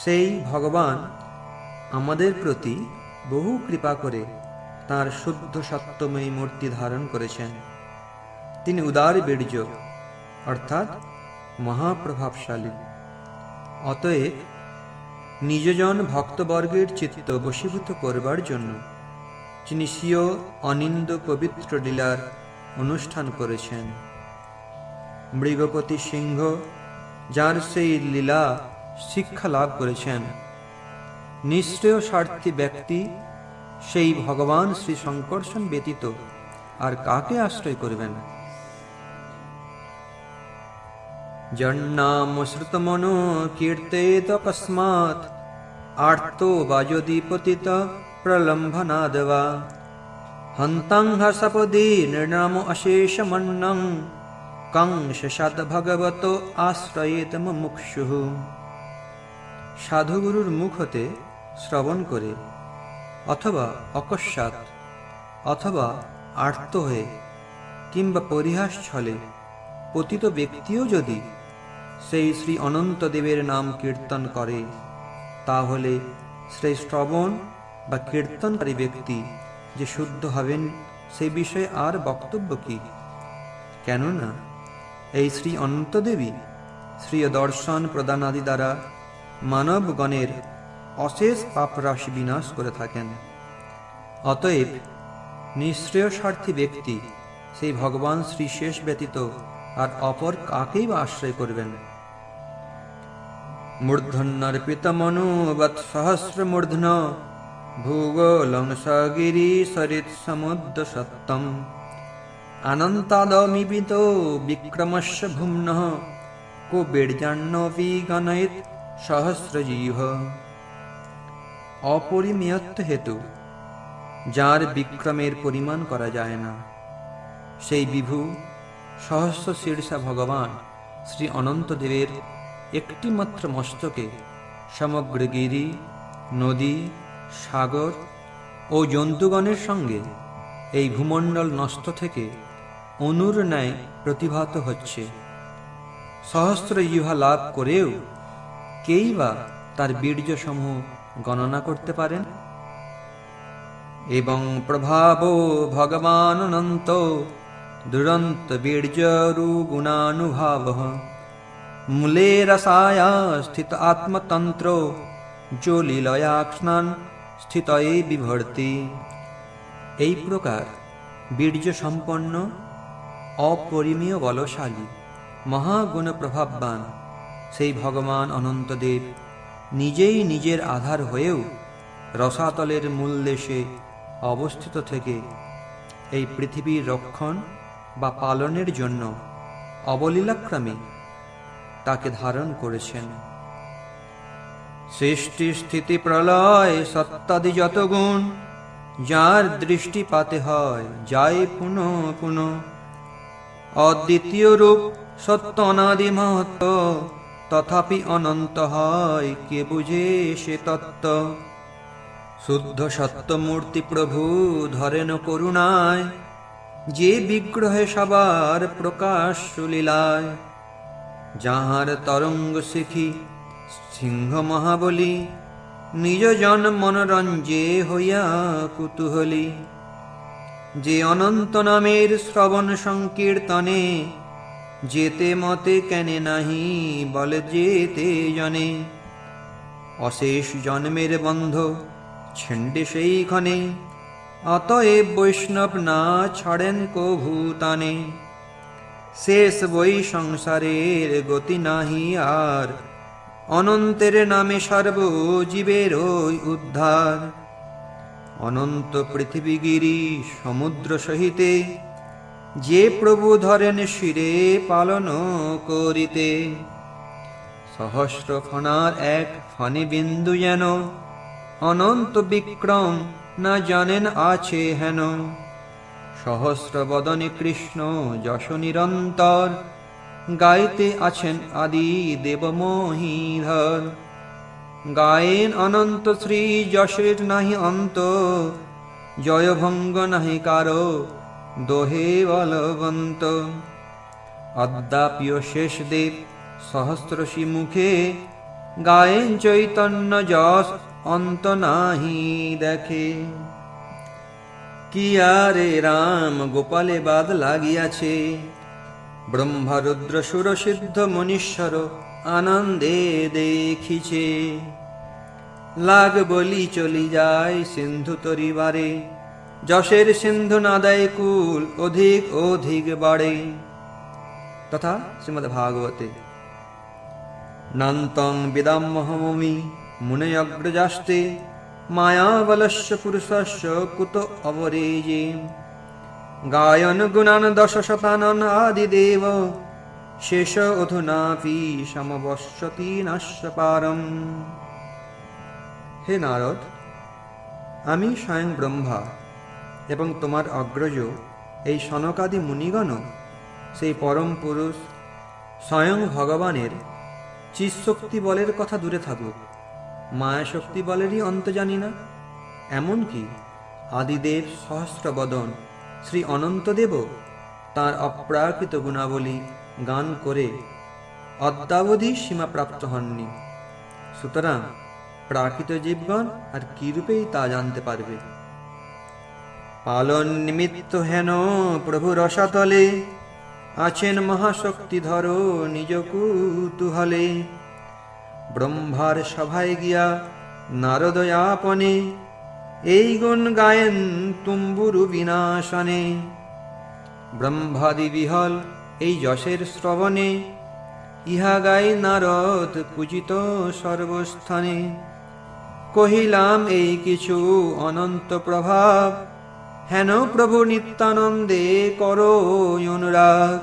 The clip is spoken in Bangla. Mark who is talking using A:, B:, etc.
A: সেই ভগবান আমাদের প্রতি বহু কৃপা করে তাঁর শুদ্ধ সত্যময়ী মূর্তি ধারণ করেছেন। তিনি উদার বীর্য অর্থাৎ মহাপ্রভাবশালী। অতএব নিজজন ভক্তবর্গের চিত্ত বশীভূত করবার জন্য তিনি স্বীয় অনিন্দ পবিত্র লীলার অনুষ্ঠান করেছেন। মৃগপতি সিংহ যার সেই লীলা শিক্ষা লাভ করেছেন, নিঃশ্রেয় স্বার্থী ব্যক্তি সেই ভগবান শ্রী শঙ্কর্ষণ ব্যতীত আর কাকে আশ্রয় করবেন? জন্নাম শ্রুতমনো কীর্তেত কস্মাৎ আর্তো বা যদি পতিত প্রলম্ভনাদবা হন্তাং হসপদি নির্নাম অশেষমন্নং কংসসাদ ভগবত আশ্রয়েত মুমুক্ষুঃ। সাধুগুরুর মুখ হতে শ্রবণ করে অথবা অকস্মাৎ অথবা আর্ত হয়ে কিংবা পরিহাস ছলে পতিত ব্যক্তিও যদি সেই শ্রী অনন্তদেবের নাম কীর্তন করে, তাহলে সেই শ্রবণ বা কীর্তনকারী ব্যক্তি যে শুদ্ধ হবেন সেই বিষয়ে আর বক্তব্য কি? কেননা এই শ্রী অনন্তদেবী শ্রীয় দর্শন প্রদানাদি দ্বারা মানবগণের অশেষ পাপরাশি বিনাশ করে থাকেন। অতএব নিঃশ্রেয় স্বার্থী ব্যক্তি সেই ভগবান শ্রী শেষ ব্যতীত আর অপর কাকেই বা আশ্রয় করবেন? মূর্ধন্যর্পিত মনোবৎ সহস্র মূর্ধন ভূগোলং সগিরি সরিৎ সমুদ্র সত্তম অনন্তাদমিবিত বিক্রমস্য ভুম্নঃ কো বীর্যান্নপি গণয়িত সহস্রজীব। অপরিমেয়ত্ব হেতু যার বিক্রমের পরিমাণ করা যায় না, সেই বিভু সহস্র শীর্ষা ভগবান শ্রী অনন্তদেবের একটি মাত্র মস্তকে সমগ্র গিরি, নদী, সাগর ও জন্তুগণের সঙ্গে এই ভূমণ্ডল নষ্ট থেকে অনুর ন্যায় প্রতিভাত হচ্ছে। সহস্র জিহ্বা লাভ করেও কেই বা তার বীর্য সমূহ গণনা করতে পারেন? এবং প্রভাব ভগবান অনন্ত দুরন্ত বীর্যরু গুণানুভাব মূলে রসায়া স্থিত আত্মতন্ত্র যো লীলয়াক্ষ্ণান স্থিত বিভর্তি। এই প্রকার বীর্য সম্পন্ন অপরিমেয় বলশালী মহাগুণ প্রভাববান সেই ভগবান অনন্তদেব নিজেই নিজের আধার হয়েও রসাতলের মূল দেশে অবস্থিত থেকে এই পৃথিবীর রক্ষণ বা পালনের জন্য অবলীলাক্রমে তাকে ধারণ করেছেন। সৃষ্টি স্থিতি প্রলয় সত্যাদি যত গুণ যার দৃষ্টিপাতে হয় যায় পুনঃ পুনঃ অদ্বিতীয় রূপ সত্য অনাদি মহত্ব তথাপি অনন্ত হয় কে বুঝে সে তত্ত্ব। শুদ্ধ সত্যমূর্তি প্রভু ধরেন করুণায় যে বিগ্রহে সবার প্রকাশ লীলায় যাহার তরঙ্গ শিখি সিংহ মহাবলী নিজ জন মনোরঞ্জে হইয়া কুতূহলী। যে অনন্ত নামের শ্রবণ সংকীর্তনে যেতে মতে কেনে নাহি বলে যেতে জনে অশেষ জন্মের বন্ধ ছেন্ডে সেই ক্ষণে অতএব বৈষ্ণব না ছাড়েন কভূতানে। শেষ বই সংসারের গতি নাহি আর অনন্তের নামে সর্বজীবের উদ্ধার। অনন্ত পৃথিবীগিরি সমুদ্র সহিতে যে প্রভু ধরেন শিরে পালন করিতে সহস্র ফণার এক ফণে বিন্দু যেন অনন্ত বিক্রম না জানেন আছে হেন। সহস্র বদনে কৃষ্ণ যশ নিরন্তর গাইতে আছেন আদি দেব মহীধর। গায়েন অনন্ত শ্রী যশের নাহি অন্ত জয়ভঙ্গ নাহি কারো দোহে বলবন্ত। অদ্যাপিও শেষ দেব সহস্রশী মুখে গায়েন চৈতন্য যশ অন্ত নাহি দেখে। কি আরে রাম গোপালে বাদ লাগিয়াছে, ব্রহ্মা রুদ্র সুর সিদ্ধ মনীশ্বর আনন্দে দেখিছে। লাগ বলি চলি যায় সিন্ধু তরিবারে, যশের সিন্ধু নাদায় কুল অধিক অধিক বাড়ে। তথা শ্রীমদ্ ভাগবতে নান্তং বিদাম্মহমমি মুনয়গ্রজাস্তে, মায়াবলস্য পুরুষস্য কুত অবরেজে। গায়ন গুণান দশ শতানন আদিদেব, শেষ অধুনাপি সমবশ্যতি নাস্য পারম। হে নারদ, আমি স্বয়ং ব্রহ্মা এবং তোমার অগ্রজ এই সনকাদি মুনিগণ সেই পরম পুরুষ স্বয়ং ভগবানের চিৎশক্তি বলের কথা দূরে থাকুক, মায়াশক্তি বলেরই অন্ত জানি না। এমনকি আদিদেব সহস্রবদন শ্রী অনন্তদেব তাঁর অপ্রাকৃত গুণাবলী গান করে অদ্যাবধি সীমাপ্রাপ্ত হননি। সুতরাং প্রাকৃত জীবগণ আর কি রূপেই তা জানতে পারবে। পালন নিমিত্ত হেন প্রভু রসাতলে, আছেন মহাশক্তিধর নিজ কুতুহলে। ব্রহ্মার সভায় গিয়া নারদ আপনে, এই গুণ গায়েন তুম্বুরু বিনাশনে। ব্রহ্মাদি বিহল এই যশের শ্রবণে, ইহা গায় নারদ পূজিত সর্বস্থানে। কহিলাম এই কিছু অনন্ত প্রভাব, হেন প্রভু নিত্যানন্দে করো অনুরাগ।